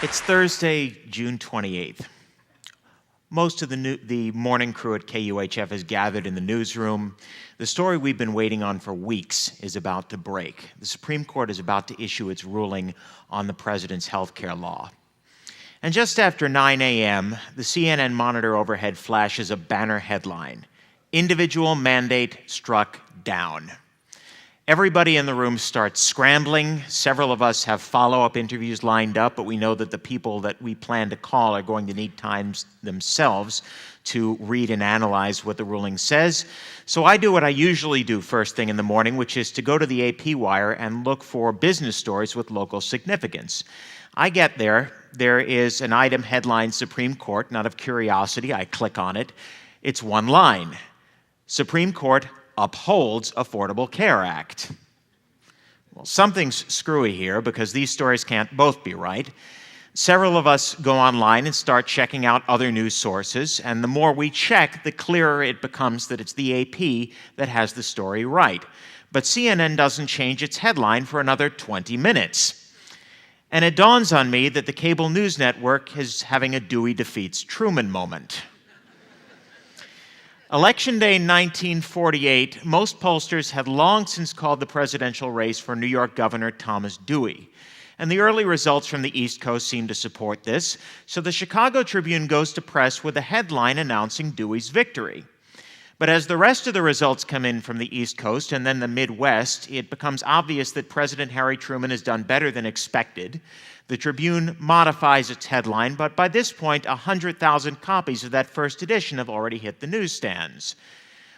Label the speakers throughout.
Speaker 1: It's Thursday, June 28th. Most of the morning crew at KUHF has gathered in the newsroom. The story we've been waiting on for weeks is about to break. The Supreme Court is about to issue its ruling on the president's health care law. And just after 9 a.m., the CNN monitor overhead flashes a banner headline: "Individual mandate struck down." Everybody in the room starts scrambling. Several of us have follow-up interviews lined up, but we know that the people that we plan to call are going to need time themselves to read and analyze what the ruling says. So I do what I usually do first thing in the morning, which is to go to the AP wire and look for business stories with local significance. I get there. There is an item headlined Supreme Court, and out of curiosity, I click on it. It's one line: Supreme Court upholds Affordable Care Act. Well, something's screwy here because these stories can't both be right. Several of us go online and start checking out other news sources, and the more we check, the clearer it becomes that it's the AP that has the story right. But CNN doesn't change its headline for another 20 minutes. And it dawns on me that the cable news network is having a Dewey defeats Truman moment. Election day 1948, most pollsters had long since called the presidential race for New York Governor Thomas Dewey. And the early results from the East Coast seem to support this, so the Chicago Tribune goes to press with a headline announcing Dewey's victory. But as the rest of the results come in from the East Coast and then the Midwest, it becomes obvious that President Harry Truman has done better than expected. The Tribune modifies its headline, but by this point, 100,000 copies of that first edition have already hit the newsstands.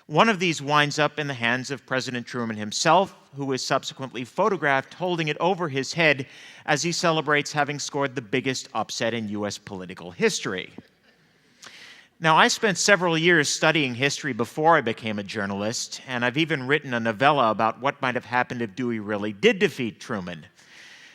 Speaker 1: One of these winds up in the hands of President Truman himself, who is subsequently photographed holding it over his head as he celebrates having scored the biggest upset in U.S. political history. Now, I spent several years studying history before I became a journalist, and I've even written a novella about what might have happened if Dewey really did defeat Truman.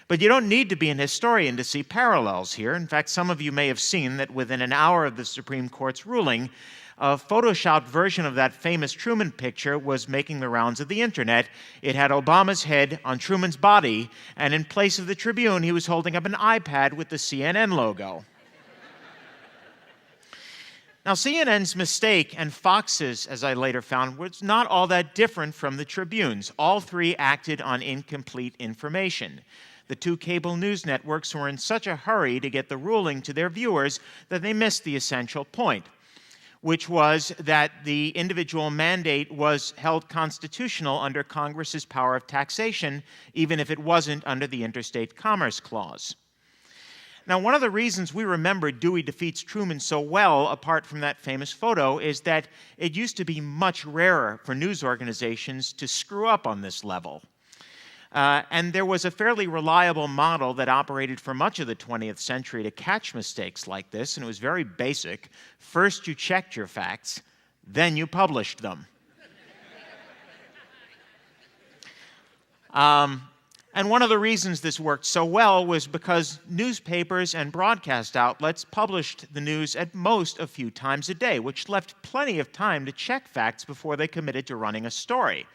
Speaker 1: But you don't need to be an historian to see parallels here. In fact, some of you may have seen that within an hour of the Supreme Court's ruling, a photoshopped version of that famous Truman picture was making the rounds of the internet. It had Obama's head on Truman's body, and in place of the Tribune, he was holding up an iPad with the CNN logo. Now, CNN's mistake and Fox's, as I later found, was not all that different from the Tribune's. All three acted on incomplete information. The two cable news networks were in such a hurry to get the ruling to their viewers that they missed the essential point, which was that the individual mandate was held constitutional under Congress's power of taxation, even if it wasn't under the Interstate Commerce Clause. Now, one of the reasons we remember Dewey defeats Truman so well, apart from that famous photo, is that it used to be much rarer for news organizations to screw up on this level. And there was a fairly reliable model that operated for much of the 20th century to catch mistakes like this, and it was very basic. First, you checked your facts, then you published them. And one of the reasons this worked so well was because newspapers and broadcast outlets published the news at most a few times a day, which left plenty of time to check facts before they committed to running a story.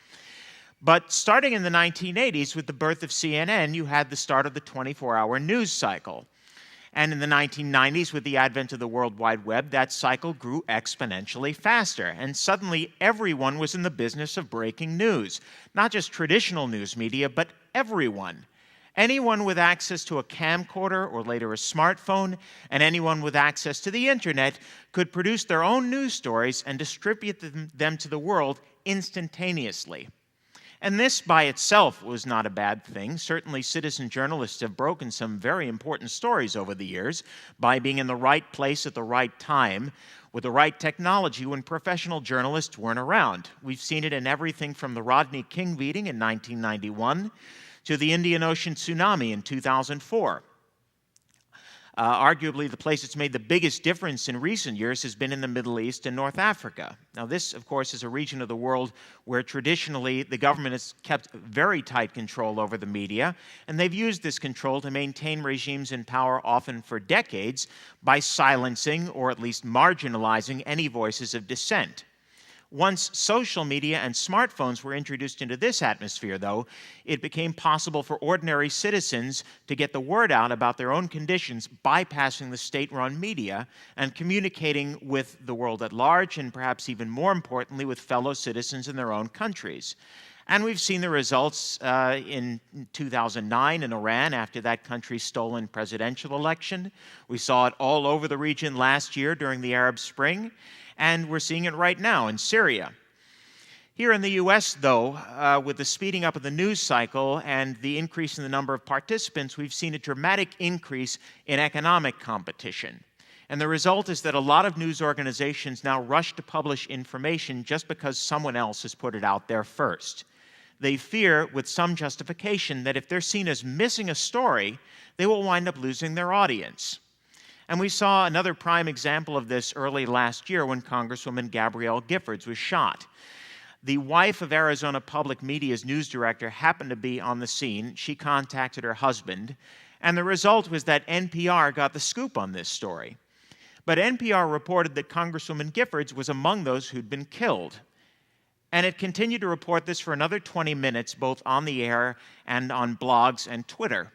Speaker 1: But starting in the 1980s, with the birth of CNN, you had the start of the 24-hour news cycle. And in the 1990s, with the advent of the World Wide Web, that cycle grew exponentially faster. And suddenly, everyone was in the business of breaking news. Not just traditional news media, but everyone. Anyone with access to a camcorder or later a smartphone, and anyone with access to the internet could produce their own news stories and distribute them to the world instantaneously. And this by itself was not a bad thing. Certainly, citizen journalists have broken some very important stories over the years by being in the right place at the right time with the right technology when professional journalists weren't around. We've seen it in everything from the Rodney King beating in 1991 to the Indian Ocean tsunami in 2004. Arguably, the place that's made the biggest difference in recent years has been in the Middle East and North Africa. Now, this, of course, is a region of the world where traditionally the government has kept very tight control over the media, and they've used this control to maintain regimes in power often for decades by silencing or at least marginalizing any voices of dissent. Once social media and smartphones were introduced into this atmosphere, though, it became possible for ordinary citizens to get the word out about their own conditions, bypassing the state-run media and communicating with the world at large, and perhaps even more importantly, with fellow citizens in their own countries. And we've seen the results in 2009 in Iran after that country's stolen presidential election. We saw it all over the region last year during the Arab Spring. And we're seeing it right now in Syria. Here in the U.S., though, with the speeding up of the news cycle and the increase in the number of participants, we've seen a dramatic increase in economic competition. And the result is that a lot of news organizations now rush to publish information just because someone else has put it out there first. They fear, with some justification, that if they're seen as missing a story, they will wind up losing their audience. And we saw another prime example of this early last year when Congresswoman Gabrielle Giffords was shot. The wife of Arizona Public Media's news director happened to be on the scene. She contacted her husband, and the result was that NPR got the scoop on this story. But NPR reported that Congresswoman Giffords was among those who'd been killed. And it continued to report this for another 20 minutes, both on the air and on blogs and Twitter.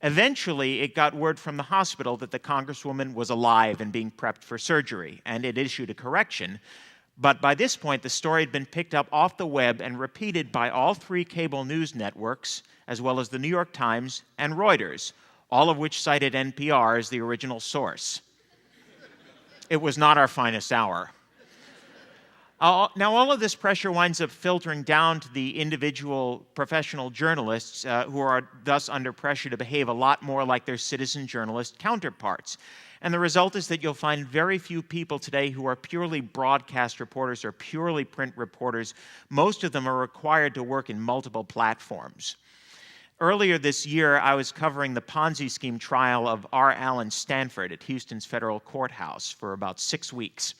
Speaker 1: Eventually, it got word from the hospital that the Congresswoman was alive and being prepped for surgery, and it issued a correction. But by this point, the story had been picked up off the web and repeated by all 3 cable news networks, as well as the New York Times and Reuters, all of which cited NPR as the original source. It was not our finest hour. Now, all of this pressure winds up filtering down to the individual professional journalists who are thus under pressure to behave a lot more like their citizen journalist counterparts. And the result is that you'll find very few people today who are purely broadcast reporters or purely print reporters. Most of them are required to work in multiple platforms. Earlier this year, I was covering the Ponzi scheme trial of R. Allen Stanford at Houston's federal courthouse for about 6 weeks.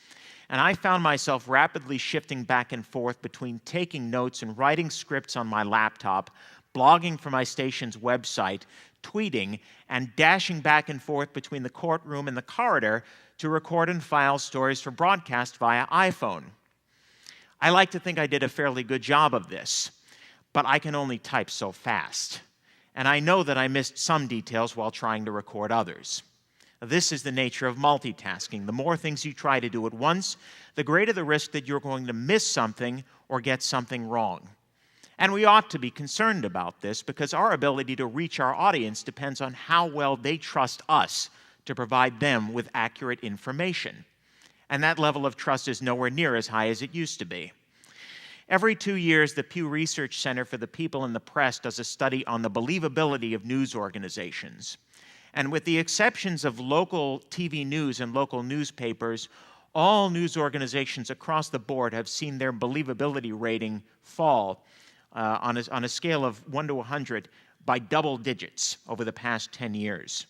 Speaker 1: And I found myself rapidly shifting back and forth between taking notes and writing scripts on my laptop, blogging for my station's website, tweeting, and dashing back and forth between the courtroom and the corridor to record and file stories for broadcast via iPhone. I like to think I did a fairly good job of this, but I can only type so fast. And I know that I missed some details while trying to record others. This is the nature of multitasking. The more things you try to do at once, the greater the risk that you're going to miss something or get something wrong. And we ought to be concerned about this because our ability to reach our audience depends on how well they trust us to provide them with accurate information. And that level of trust is nowhere near as high as it used to be. Every 2 years, the Pew Research Center for the People in the Press does a study on the believability of news organizations. And with the exceptions of local TV news and local newspapers, all news organizations across the board have seen their believability rating fall on a scale of 1 to 100 by double digits over the past 10 years.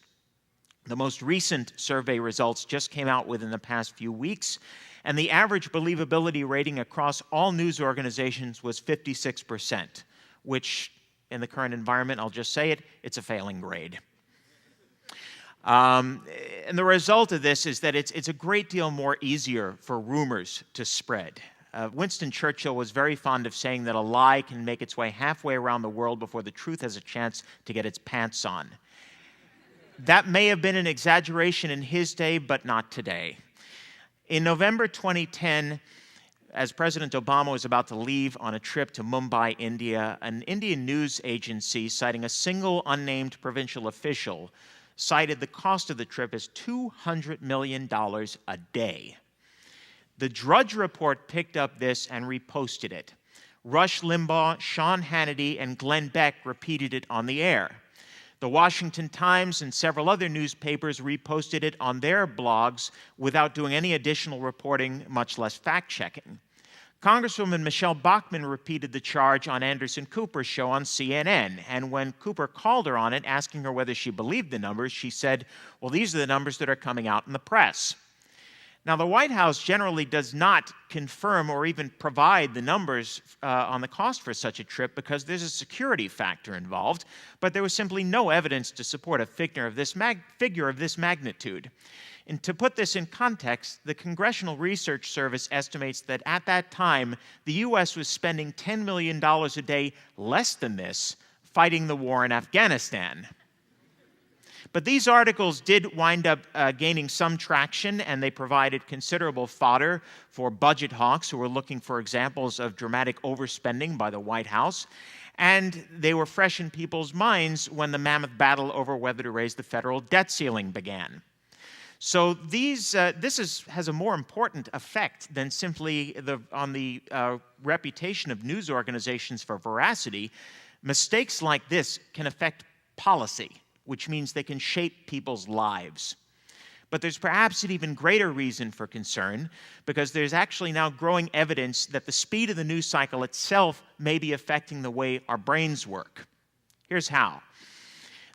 Speaker 1: The most recent survey results just came out within the past few weeks, and the average believability rating across all news organizations was 56%, which, in the current environment, I'll just say it, it's a failing grade. And the result of this is that it's a great deal more easier for rumors to spread. Winston Churchill was very fond of saying that a lie can make its way halfway around the world before the truth has a chance to get its pants on. That may have been an exaggeration in his day, but not today. In November 2010, as President Obama was about to leave on a trip to Mumbai, India, an Indian news agency, citing a single unnamed provincial official, cited the cost of the trip as $200 million a day. The Drudge Report picked up this and reposted it. Rush Limbaugh, Sean Hannity, and Glenn Beck repeated it on the air. The Washington Times and several other newspapers reposted it on their blogs without doing any additional reporting, much less fact-checking. Congresswoman Michelle Bachmann repeated the charge on Anderson Cooper's show on CNN, and when Cooper called her on it, asking her whether she believed the numbers, she said, well, these are the numbers that are coming out in the press. Now, the White House generally does not confirm or even provide the numbers on the cost for such a trip because there's a security factor involved, but there was simply no evidence to support a figure of this magnitude. And to put this in context, the Congressional Research Service estimates that at that time, the U.S. was spending $10 million a day less than this fighting the war in Afghanistan. But these articles did wind up gaining some traction, and they provided considerable fodder for budget hawks who were looking for examples of dramatic overspending by the White House. And they were fresh in people's minds when the mammoth battle over whether to raise the federal debt ceiling began. So this has a more important effect than simply on the reputation of news organizations for veracity. Mistakes like this can affect policy, which means they can shape people's lives. But there's perhaps an even greater reason for concern, because there's actually now growing evidence that the speed of the news cycle itself may be affecting the way our brains work. Here's how.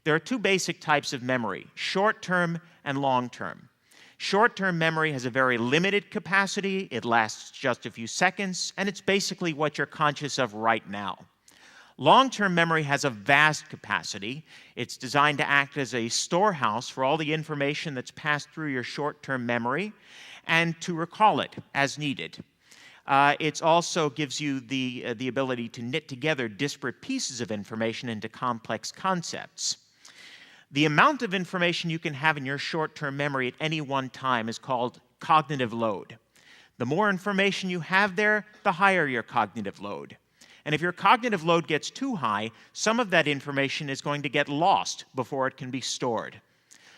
Speaker 1: There are two basic types of memory, short-term and long-term. Short-term memory has a very limited capacity, it lasts just a few seconds, and it's basically what you're conscious of right now. Long-term memory has a vast capacity. It's designed to act as a storehouse for all the information that's passed through your short-term memory and to recall it as needed. It also gives you the ability to knit together disparate pieces of information into complex concepts. The amount of information you can have in your short-term memory at any one time is called cognitive load. The more information you have there, the higher your cognitive load. And if your cognitive load gets too high, some of that information is going to get lost before it can be stored.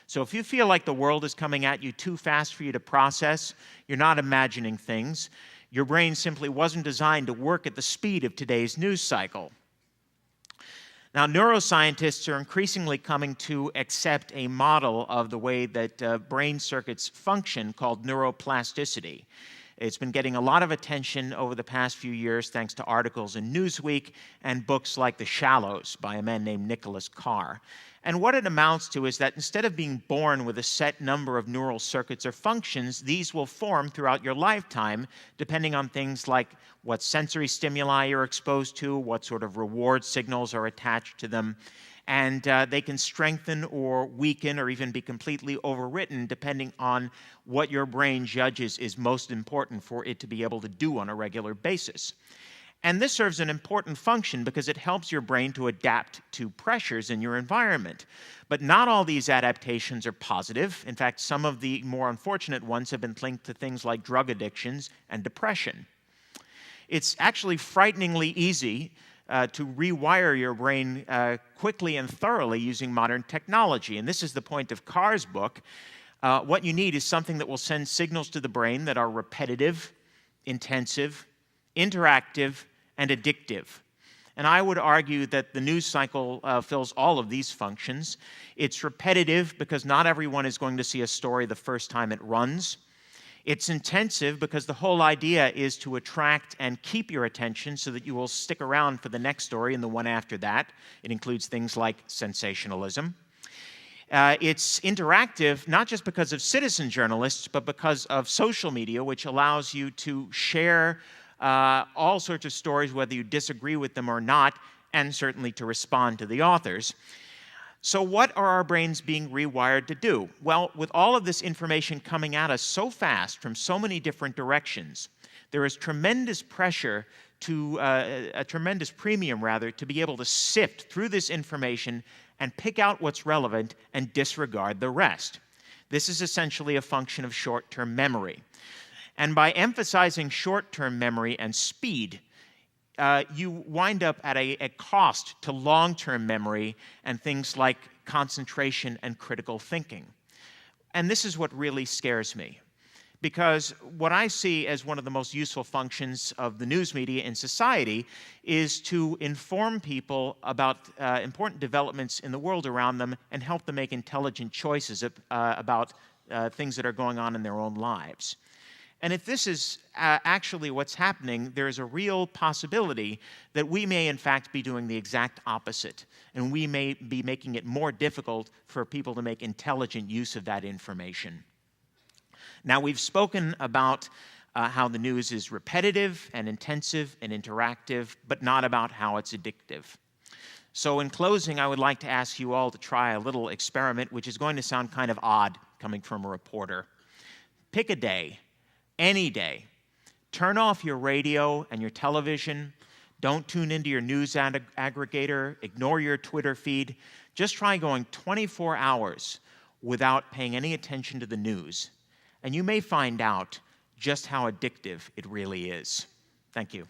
Speaker 1: So if you feel like the world is coming at you too fast for you to process, you're not imagining things. Your brain simply wasn't designed to work at the speed of today's news cycle. Now, neuroscientists are increasingly coming to accept a model of the way that brain circuits function called neuroplasticity. It's been getting a lot of attention over the past few years thanks to articles in Newsweek and books like The Shallows by a man named Nicholas Carr. And what it amounts to is that instead of being born with a set number of neural circuits or functions, these will form throughout your lifetime, depending on things like what sensory stimuli you're exposed to, what sort of reward signals are attached to them, and they can strengthen or weaken or even be completely overwritten depending on what your brain judges is most important for it to be able to do on a regular basis. And this serves an important function because it helps your brain to adapt to pressures in your environment. But not all these adaptations are positive. In fact, some of the more unfortunate ones have been linked to things like drug addictions and depression. It's actually frighteningly easy to rewire your brain quickly and thoroughly using modern technology. And this is the point of Carr's book. What you need is something that will send signals to the brain that are repetitive, intensive, interactive, and addictive. And I would argue that the news cycle fills all of these functions. It's repetitive because not everyone is going to see a story the first time it runs. It's intensive because the whole idea is to attract and keep your attention so that you will stick around for the next story and the one after that. It includes things like sensationalism. It's interactive not just because of citizen journalists, but because of social media, which allows you to share all sorts of stories, whether you disagree with them or not, and certainly to respond to the authors. So what are our brains being rewired to do? Well, with all of this information coming at us so fast from so many different directions, there is tremendous pressure to, a tremendous premium rather, to be able to sift through this information and pick out what's relevant and disregard the rest. This is essentially a function of short-term memory. And by emphasizing short-term memory and speed, you wind up at a cost to long-term memory and things like concentration and critical thinking. And this is what really scares me, because what I see as one of the most useful functions of the news media in society is to inform people about important developments in the world around them and help them make intelligent choices about things that are going on in their own lives. And if this is actually what's happening, there's a real possibility that we may, in fact, be doing the exact opposite. And we may be making it more difficult for people to make intelligent use of that information. Now, we've spoken about how the news is repetitive and intensive and interactive, but not about how it's addictive. So in closing, I would like to ask you all to try a little experiment, which is going to sound kind of odd coming from a reporter. Pick a day, any day. Turn off your radio and your television. Don't tune into your news aggregator. Ignore your Twitter feed. Just try going 24 hours without paying any attention to the news. And you may find out just how addictive it really is. Thank you.